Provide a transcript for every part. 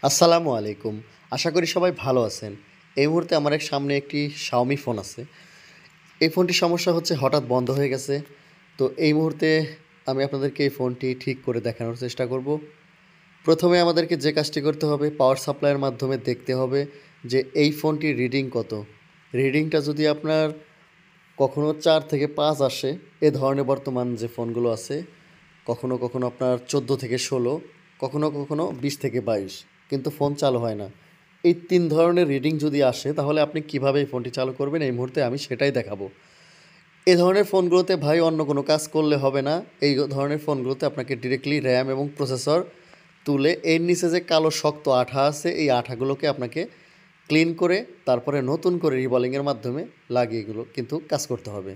আসসালামু আলাইকুম। আশা করি সবাই ভালো আছেন। এই মুহূর্তে আমার সামনে একটি Xiaomi ফোন আছে। এই ফোনটির সমস্যা হচ্ছে হঠাৎ বন্ধ হয়ে গেছে। তো এই মুহূর্তে আমি আপনাদেরকে এই ফোনটি ঠিক করে দেখানোর চেষ্টা করব। প্রথমে আমাদেরকে যে কাজটি করতে হবে, পাওয়ার সাপ্লাইয়ের মাধ্যমে দেখতে হবে যে এই ফোনটির রিডিং কত। রিডিংটা যদি আপনার কখনো 4 থেকে 5 আসে, এ ধরনের বর্তমান যে ফোনগুলো আছে, কখনো কখনো আপনার 14 থেকে 16, কখনো কখনো 20 থেকে 22, কিন্তু ফোন চালু হয় না। এই 3 ধরনের রিডিং যদি আসে তাহলে আপনি কিভাবে এই ফোনটি চালু করবেন এই মুহূর্তে আমি সেটাই দেখাবো। এই ধরনের ফোনগুলোতে ভাই অন্য কোনো কাজ করলে হবে না। এই ধরনের ফোনগুলোতে আপনাকে ডিরেক্টলি র্যাম এবং প্রসেসর তুলে এর নিচে যে কালো শক্ত আঠা আছে এই আঠাগুলোকে আপনাকে ক্লিন করে তারপরে নতুন করে রিবলিংয়ের মাধ্যমে লাগিয়ে এগুলো কিন্তু কাজ করতে হবে।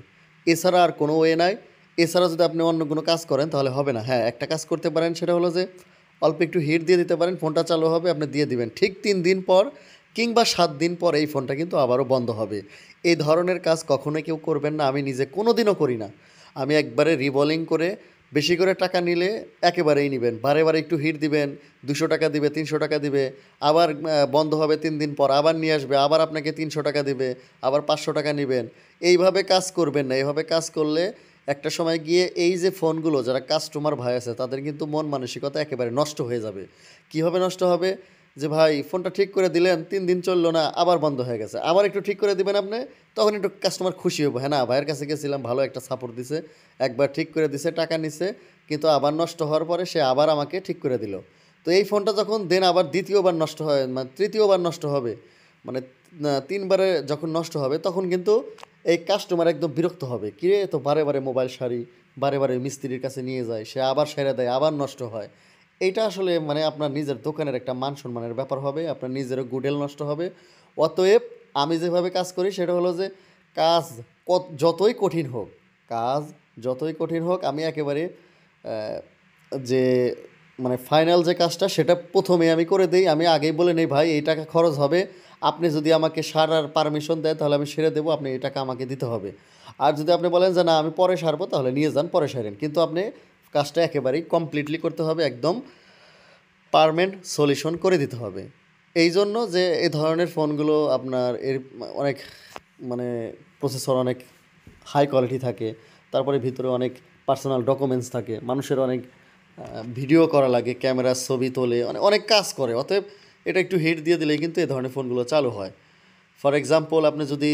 এছাড়া আর কোনো ওয়ে নাই। এছাড়া যদি আপনি অন্য কোনো কাজ করেন তাহলে হবে না। হ্যাঁ, একটা কাজ করতে পারেন, সেটা হলো যে অল্প একটু হিট দিয়ে দিতে পারেন, ফোনটা চালু হবে, আপনি দিয়ে দিবেন। ঠিক 3 দিন পর কিংবা 7 দিন পর এই ফোনটা কিন্তু আবারও বন্ধ হবে। এই ধরনের কাজ কখনোই কেউ করবেন না। আমি নিজে কোনো দিনও করি না। আমি একবারে রিবলিং করে বেশি করে টাকা নিলে একেবারেই নেবেন, বারে বারে একটু হিট দিবেন, 200 টাকা দিবে, 300 টাকা দিবে, আবার বন্ধ হবে 3 দিন পর, আবার নিয়ে আসবে, আবার আপনাকে 300 টাকা দিবে, আবার 500 টাকা নেবেন। এইভাবে কাজ করবেন না। এইভাবে কাজ করলে একটা সময় গিয়ে এই যে ফোনগুলো যারা কাস্টমার ভাই আছে তাদের কিন্তু মন মানসিকতা একেবারে নষ্ট হয়ে যাবে। কীভাবে নষ্ট হবে? যে ভাই ফোনটা ঠিক করে দিলেন, 3 দিন চললো না, আবার বন্ধ হয়ে গেছে, আবার একটু ঠিক করে দিবেন আপনি, তখন একটু কাস্টমার খুশি হবো, হ্যাঁ না ভাইয়ের কাছে গেছিলাম, ভালো একটা সাপোর্ট দিছে, একবার ঠিক করে দিছে, টাকা নিছে, কিন্তু আবার নষ্ট হওয়ার পরে সে আবার আমাকে ঠিক করে দিল। তো এই ফোনটা যখন দেন আবার দ্বিতীয়বার নষ্ট হয়, মানে তৃতীয়বার নষ্ট হবে, মানে 3বারে যখন নষ্ট হবে তখন কিন্তু এই কাস্টমার একদম বিরক্ত হবে। কিরে তো বারে বারে মোবাইল সারি, বারে বারে মিস্ত্রির কাছে নিয়ে যায়, সে আবার সেরে দেয়, আবার নষ্ট হয়। এইটা আসলে মানে আপনার নিজের দোকানের একটা মান সম্মানের ব্যাপার হবে, আপনার নিজেরও গুডেল নষ্ট হবে। অতএব আমি যেভাবে কাজ করি সেটা হলো যে কাজ যতই কঠিন হোক, কাজ যতই কঠিন হোক, আমি একেবারে যে মানে ফাইনাল যে কাজটা সেটা প্রথমে আমি করে দিই। আমি আগেই বলে নেই ভাই এই টাকা খরচ হবে, আপনি যদি আমাকে সারার পারমিশন দেয় তাহলে আমি সেরে দেবো, আপনি এই টাকা আমাকে দিতে হবে। আর যদি আপনি বলেন যে না আমি পরে সারবো, তাহলে নিয়ে যান, পরে সারেন, কিন্তু আপনি কাজটা একেবারেই কমপ্লিটলি করতে হবে, একদম পারমানেন্ট সলিউশন করে দিতে হবে। এই জন্য যে এই ধরনের ফোনগুলো আপনার এর অনেক মানে প্রসেসর অনেক হাই কোয়ালিটি থাকে, তারপরে ভিতরে অনেক পার্সোনাল ডকুমেন্টস থাকে, মানুষের অনেক ভিডিও করা লাগে, ক্যামেরার ছবি তোলে, অনেক কাজ করে। অতএব এটা একটু হিট দিয়ে দিলেই কিন্তু এই ধরনের ফোনগুলো চালু হয়। ফর এক্সাম্পল আপনি যদি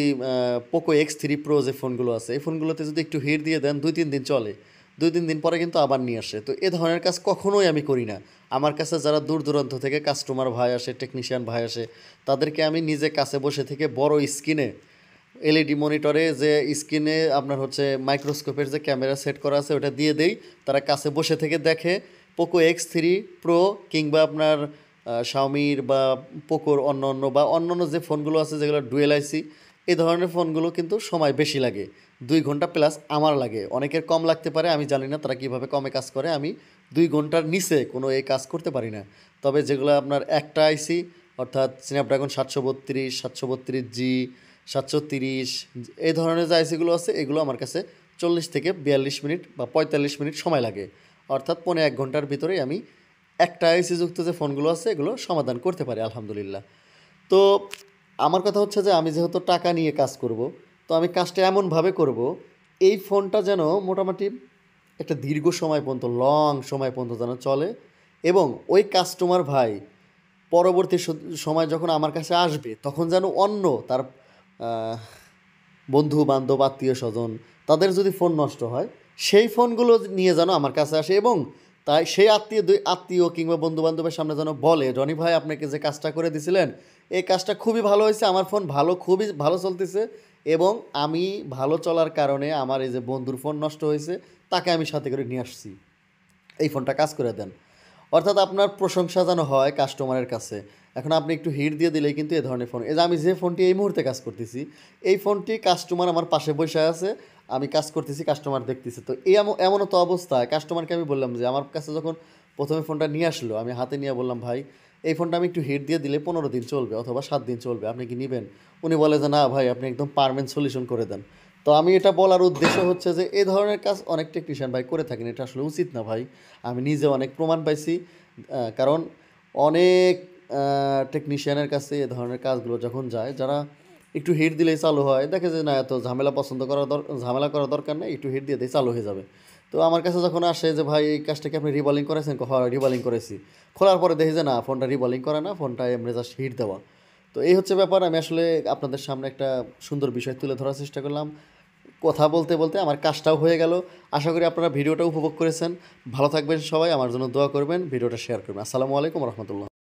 পোকো X3 প্রো যে ফোনগুলো আছে এই ফোনগুলোতে যদি একটু হিট দিয়ে দেন 2-3 দিন চলে, 2-3 দিন পরে কিন্তু আবার নিয়ে আসে। তো এ ধরনের কাজ কখনোই আমি করি না। আমার কাছে যারা দূর দূরান্ত থেকে কাস্টমার ভাই আসে, টেকনিশিয়ান ভাই আসে, তাদেরকে আমি নিজে কাছে বসে থেকে বড় স্ক্রিনে এলইডি মনিটরে যে স্ক্রিনে আপনার হচ্ছে মাইক্রোস্কোপের যে ক্যামেরা সেট করা আছে ওটা দিয়ে দেই, তারা কাছে বসে থেকে দেখে। পোকো X3 প্রো কিংবা আপনার শাওমির বা পোকোর অন্য অন্য বা অন্য অন্য যে ফোনগুলো আছে যেগুলো ডুয়েল আইসি, এই ধরনের ফোনগুলো কিন্তু সময় বেশি লাগে, 2 ঘন্টা প্লাস আমার লাগে। অনেকের কম লাগতে পারে, আমি জানি না তারা কীভাবে কমে কাজ করে। আমি 2 ঘন্টার নিচে কোনো এই কাজ করতে পারি না। তবে যেগুলো আপনার একটা আইসি, অর্থাৎ স্ন্যাপড্রাগন 732, 732G, 730, এই ধরনের যে আইসিগুলো আছে এগুলো আমার কাছে 40 থেকে 42 মিনিট বা 45 মিনিট সময় লাগে, অর্থাৎ 1.5 ঘন্টার ভিতরেই আমি একটা আইসি যুক্ত যে ফোনগুলো আছে এগুলো সমাধান করতে পারি আলহামদুলিল্লাহ। তো আমার কথা হচ্ছে যে আমি যেহেতু টাকা নিয়ে কাজ করব, তো আমি কাজটা এমনভাবে করব এই ফোনটা যেন মোটামুটি একটা দীর্ঘ সময় পর্যন্ত, লং সময় পর্যন্ত যেন চলে, এবং ওই কাস্টমার ভাই পরবর্তী সময় যখন আমার কাছে আসবে তখন যেন অন্য তার বন্ধু বান্ধব আত্মীয় স্বজন তাদের যদি ফোন নষ্ট হয় সেই ফোনগুলো নিয়ে যেন আমার কাছে আসে, এবং তাই সেই আত্মীয় কিংবা বন্ধু বান্ধবের সামনে যেন বলে, রনি ভাই আপনাকে যে কাজটা করে দিছিলেন এই কাজটা খুবই ভালো হয়েছে, আমার ফোন ভালো, খুবই ভালো চলতেছে, এবং আমি ভালো চলার কারণে আমার এই যে বন্ধুর ফোন নষ্ট হয়েছে তাকে আমি সাথে করে নিয়ে আসছি, এই ফোনটা কাজ করে দেন। অর্থাৎ আপনার প্রশংসা যেন হয় কাস্টমারের কাছে। এখন আপনি একটু হিট দিয়ে দিলেই কিন্তু এ ধরনের ফোন, এই যে আমি যে ফোনটি এই মুহূর্তে কাজ করতেছি, এই ফোনটি কাস্টমার আমার পাশে বসে আছে, আমি কাজ করতেছি, কাস্টমার দেখতেছি। তো এই এমনও তো অবস্থায় কাস্টমারকে আমি বললাম যে আমার কাছে যখন প্রথমে ফোনটা নিয়ে আসলো আমি হাতে নিয়ে বললাম, ভাই এই ফোনটা আমি একটু হিট দিয়ে দিলে 15 দিন চলবে অথবা 7 দিন চলবে, আপনি কি নেবেন? উনি বলে যে না ভাই আপনি একদম পারমানেন্ট সলিউশন করে দেন। তো আমি এটা বলার উদ্দেশ্য হচ্ছে যে এ ধরনের কাজ অনেক টেকনিশিয়ান ভাই করে থাকেন, এটা আসলে উচিত না ভাই। আমি নিজে অনেক প্রমাণ পাইছি, কারণ অনেক টেকনিশিয়ানের কাছে এ ধরনের কাজগুলো যখন যায়, যারা একটু হিট দিলেই চালু হয়, দেখে যে না এত ঝামেলা পছন্দ ঝামেলা করার দরকার নেই, একটু হিট দিয়ে দিয়ে চালু হয়ে যাবে। তো আমার কাছে যখন আসে যে ভাই এই কাজটা কি আপনি রিবলিং করেছেন, হয় রিবলিং করেছি, খোলার পরে দেখি যে না ফোনটা রিবলিং করে না, ফোনটা এমনি জাস্ট হিট দেওয়া। তো এই হচ্ছে ব্যাপার। আমি আসলে আপনাদের সামনে একটা সুন্দর বিষয় তুলে ধরার চেষ্টা করলাম। কথা বলতে বলতে আমার কাজটাও হয়ে গেল। আশা করি আপনারা ভিডিওটা উপভোগ করেছেন। ভালো থাকবেন সবাই, আমার জন্য দোয়া করবেন, ভিডিওটা শেয়ার করবেন। আসসালামু আলাইকুম রহমতুল্লাহ।